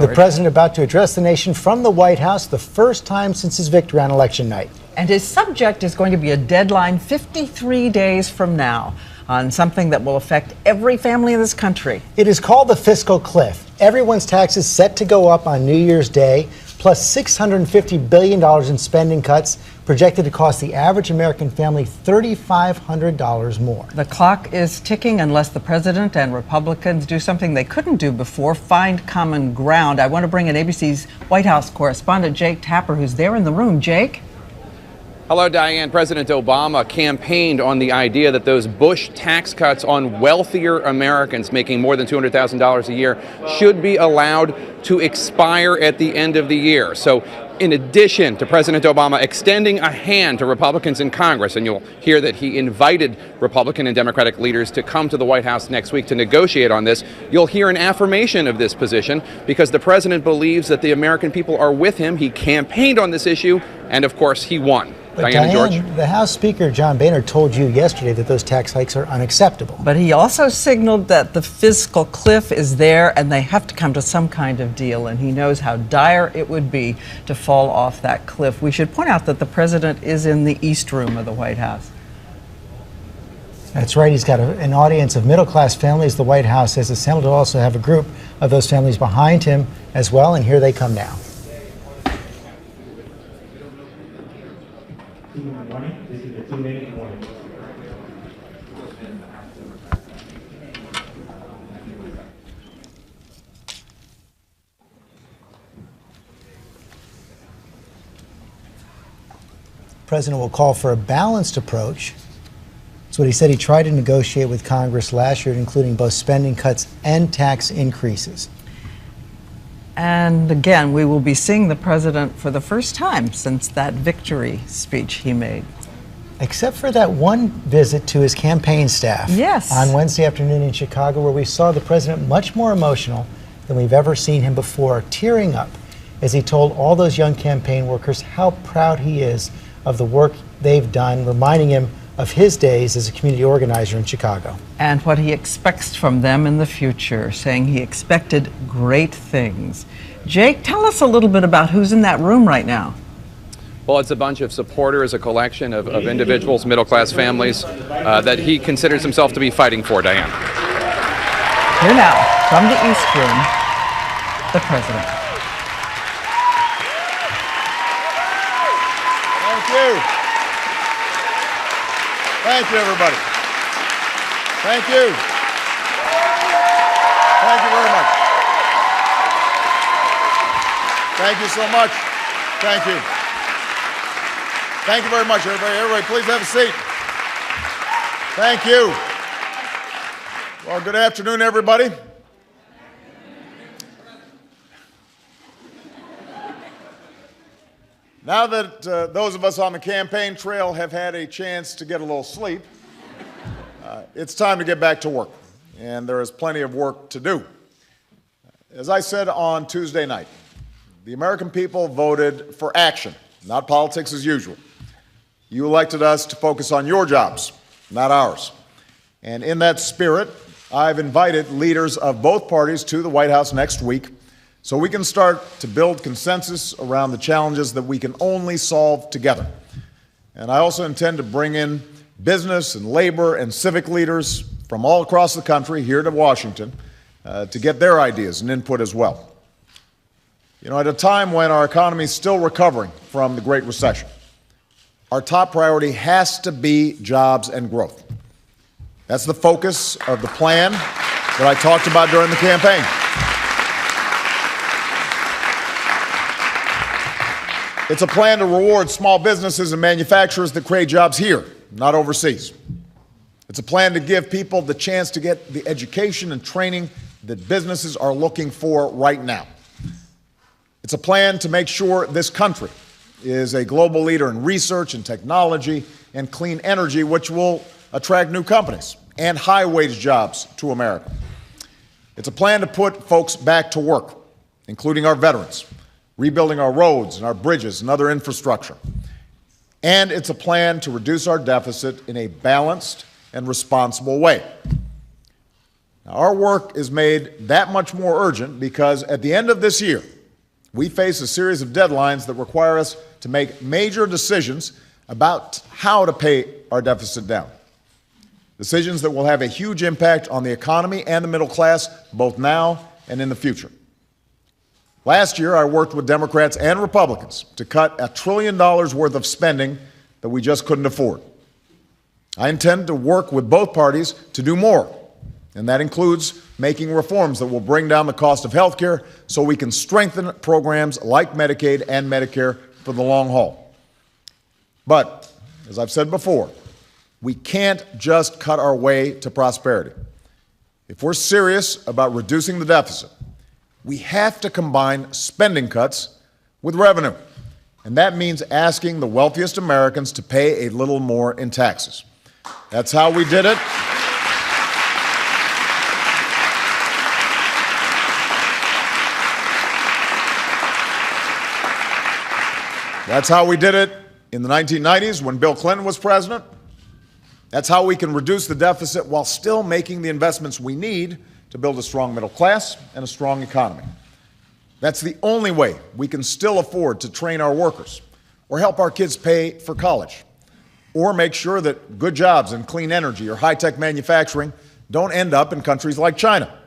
The president about to address the nation from the White House, the first time since his victory on election night. And his subject is going to be a deadline 53 days from now on something that will affect every family in this country. It is called the fiscal cliff. Everyone's taxes set to go up on New Year's Day, plus $650 billion in spending cuts, projected to cost the average American family $3,500 more. The clock is ticking unless the president and Republicans do something they couldn't do before, find common ground. I want to bring in ABC's White House correspondent Jake Tapper, who's there in the room. Jake? Hello, Diane. President Obama campaigned on the idea that those Bush tax cuts on wealthier Americans making more than $200,000 a year should be allowed to expire at the end of the year. So in addition to President Obama extending a hand to Republicans in Congress, and you'll hear that he invited Republican and Democratic leaders to come to the White House next week to negotiate on this, you'll hear an affirmation of this position because the president believes that the American people are with him. He campaigned on this issue, and of course, he won. But Diane, George? the House Speaker, John Boehner, told you yesterday that those tax hikes are unacceptable. But he also signaled that the fiscal cliff is there and they have to come to some kind of deal, and he knows how dire it would be to fall off that cliff. We should point out that the president is in the East Room of the White House. That's right. He's got an audience of middle-class families. The White House has assembled to also have a group of those families behind him as well, and here they come now. This is the 2-minute warning. The president will call for a balanced approach. That's what he said. He tried to negotiate with Congress last year, including both spending cuts and tax increases. And again, we will be seeing the president for the first time since that victory speech he made. Except for that one visit to his campaign staff. Yes. On Wednesday afternoon in Chicago, where we saw the president much more emotional than we've ever seen him before, tearing up as he told all those young campaign workers how proud he is of the work they've done, reminding him of his days as a community organizer in Chicago. And what he expects from them in the future, saying he expected great things. Jake, tell us a little bit about who's in that room right now. Well, it's a bunch of supporters, a collection of individuals, middle-class families that he considers himself to be fighting for, Diane. Here now, from the East Room, the president. Thank you. Thank you, everybody. Thank you. Thank you very much. Thank you so much. Thank you. Thank you very much, everybody. Everybody, please have a seat. Thank you. Well, good afternoon, everybody. Now that those of us on the campaign trail have had a chance to get a little sleep, it's time to get back to work, and there is plenty of work to do. As I said on Tuesday night, the American people voted for action, not politics as usual. You elected us to focus on your jobs, not ours. And in that spirit, I've invited leaders of both parties to the White House next week so we can start to build consensus around the challenges that we can only solve together. And I also intend to bring in business and labor and civic leaders from all across the country here to Washington to get their ideas and input as well. You know, at a time when our economy is still recovering from the Great Recession, our top priority has to be jobs and growth. That's the focus of the plan that I talked about during the campaign. It's a plan to reward small businesses and manufacturers that create jobs here, not overseas. It's a plan to give people the chance to get the education and training that businesses are looking for right now. It's a plan to make sure this country is a global leader in research and technology and clean energy, which will attract new companies and high-wage jobs to America. It's a plan to put folks back to work, including our veterans, rebuilding our roads and our bridges and other infrastructure. And it's a plan to reduce our deficit in a balanced and responsible way. Now, our work is made that much more urgent because at the end of this year, we face a series of deadlines that require us to make major decisions about how to pay our deficit down. Decisions that will have a huge impact on the economy and the middle class, both now and in the future. Last year, I worked with Democrats and Republicans to cut $1 trillion worth of spending that we just couldn't afford. I intend to work with both parties to do more, and that includes making reforms that will bring down the cost of health care so we can strengthen programs like Medicaid and Medicare for the long haul. But, as I've said before, we can't just cut our way to prosperity. If we're serious about reducing the deficit, we have to combine spending cuts with revenue. And that means asking the wealthiest Americans to pay a little more in taxes. That's how we did it. That's how we did it in the 1990s when Bill Clinton was president. That's how we can reduce the deficit while still making the investments we need to build a strong middle class and a strong economy. That's the only way we can still afford to train our workers, or help our kids pay for college, or make sure that good jobs in clean energy or high-tech manufacturing don't end up in countries like China.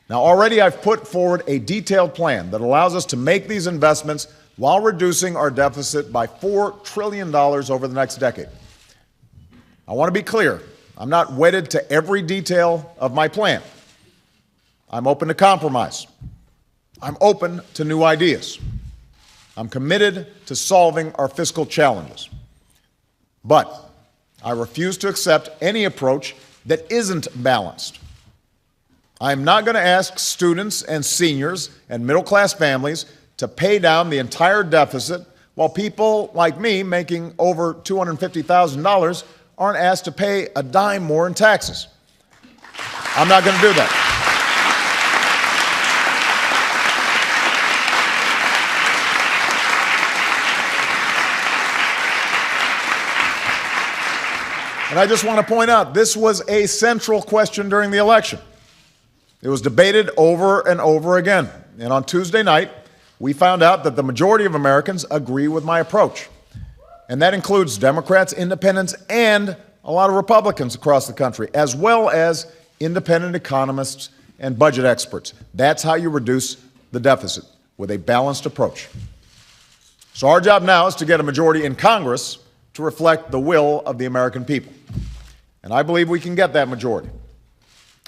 Now, already I've put forward a detailed plan that allows us to make these investments while reducing our deficit by $4 trillion over the next decade. I want to be clear, I'm not wedded to every detail of my plan. I'm open to compromise. I'm open to new ideas. I'm committed to solving our fiscal challenges. But I refuse to accept any approach that isn't balanced. I'm not going to ask students and seniors and middle-class families to pay down the entire deficit while people like me making over $250,000 aren't asked to pay a dime more in taxes. I'm not going to do that. And I just want to point out, this was a central question during the election. It was debated over and over again. And on Tuesday night, we found out that the majority of Americans agree with my approach. And that includes Democrats, independents, and a lot of Republicans across the country, as well as independent economists and budget experts. That's how you reduce the deficit, with a balanced approach. So our job now is to get a majority in Congress to reflect the will of the American people. And I believe we can get that majority.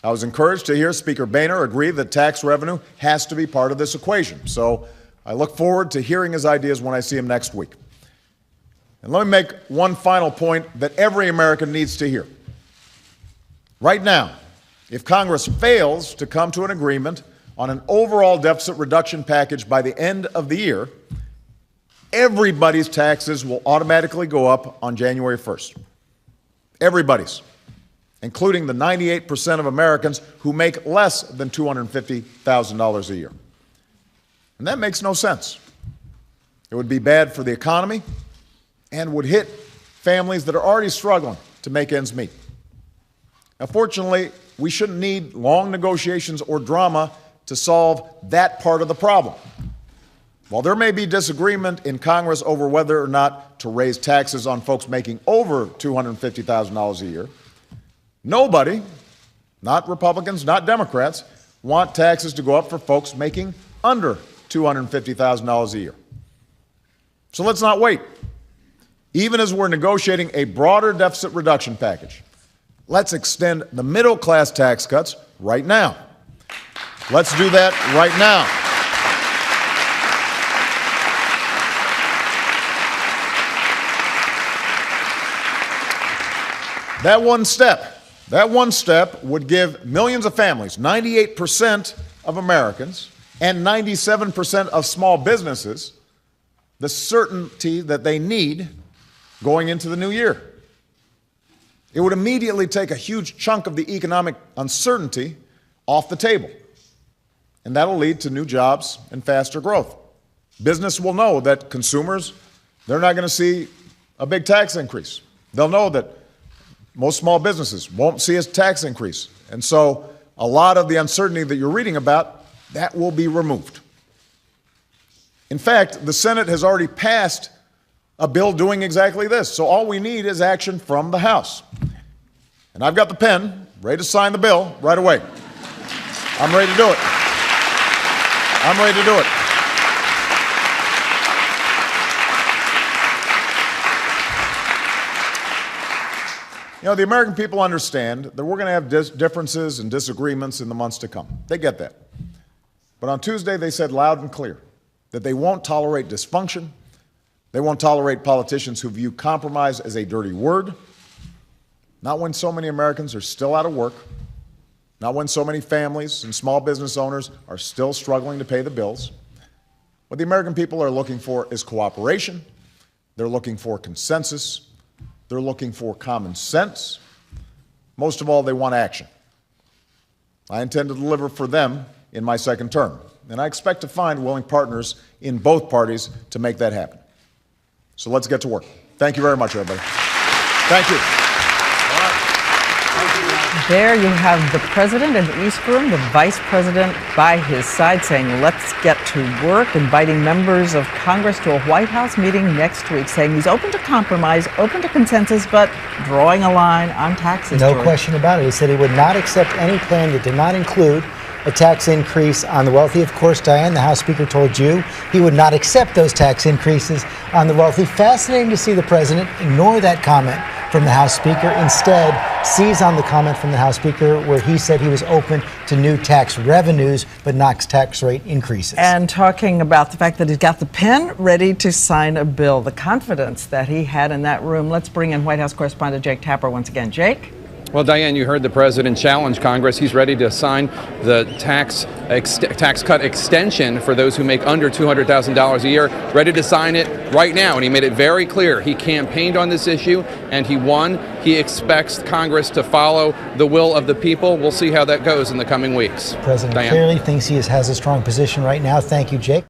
I was encouraged to hear Speaker Boehner agree that tax revenue has to be part of this equation. So I look forward to hearing his ideas when I see him next week. And let me make one final point that every American needs to hear. Right now, if Congress fails to come to an agreement on an overall deficit reduction package by the end of the year, everybody's taxes will automatically go up on January 1st. Everybody's, including the 98% of Americans who make less than $250,000 a year. And that makes no sense. It would be bad for the economy and would hit families that are already struggling to make ends meet. Now, fortunately, we shouldn't need long negotiations or drama to solve that part of the problem. While there may be disagreement in Congress over whether or not to raise taxes on folks making over $250,000 a year, nobody, not Republicans, not Democrats, want taxes to go up for folks making under $250,000 a year. So let's not wait. Even as we're negotiating a broader deficit reduction package, let's extend the middle-class tax cuts right now. Let's do that right now. That one step would give millions of families, 98% of Americans, and 97% of small businesses the certainty that they need going into the new year. It would immediately take a huge chunk of the economic uncertainty off the table, and that'll lead to new jobs and faster growth. Business will know that consumers, they're not going to see a big tax increase. They'll know that most small businesses won't see a tax increase And so a lot of the uncertainty that you're reading about, that will be removed. In fact, the Senate has already passed a bill doing exactly this. So all we need is action from the House. And I've got the pen, ready to sign the bill right away. I'm ready to do it. I'm ready to do it. You know, the American people understand that we're going to have differences and disagreements in the months to come. They get that. But on Tuesday, they said loud and clear that they won't tolerate dysfunction. They won't tolerate politicians who view compromise as a dirty word. Not when so many Americans are still out of work. Not when so many families and small business owners are still struggling to pay the bills. What the American people are looking for is cooperation. They're looking for consensus. They're looking for common sense. Most of all, they want action. I intend to deliver for them in my second term, and I expect to find willing partners in both parties to make that happen. So let's get to work. Thank you very much, everybody. Thank you. There you have the president in the East Room, the vice president by his side saying, let's get to work, inviting members of Congress to a White House meeting next week, saying he's open to compromise, open to consensus, but drawing a line on taxes. No question about it. He said he would not accept any plan that did not include a tax increase on the wealthy. Of course, Diane, the House Speaker told you he would not accept those tax increases on the wealthy. Fascinating to see the president ignore that comment from the House Speaker, instead seize on the comment from the House Speaker where he said he was open to new tax revenues but not tax rate increases. And talking about the fact that he's got the pen ready to sign a bill, the confidence that he had in that room. Let's bring in White House correspondent Jake Tapper once again. Jake? Well, Diane, you heard the president challenge Congress. He's ready to sign the tax cut extension for those who make under $200,000 a year, ready to sign it right now. And he made it very clear. He campaigned on this issue and he won. He expects Congress to follow the will of the people. We'll see how that goes in the coming weeks. The president Diane? clearly thinks he has a strong position right now. Thank you, Jake.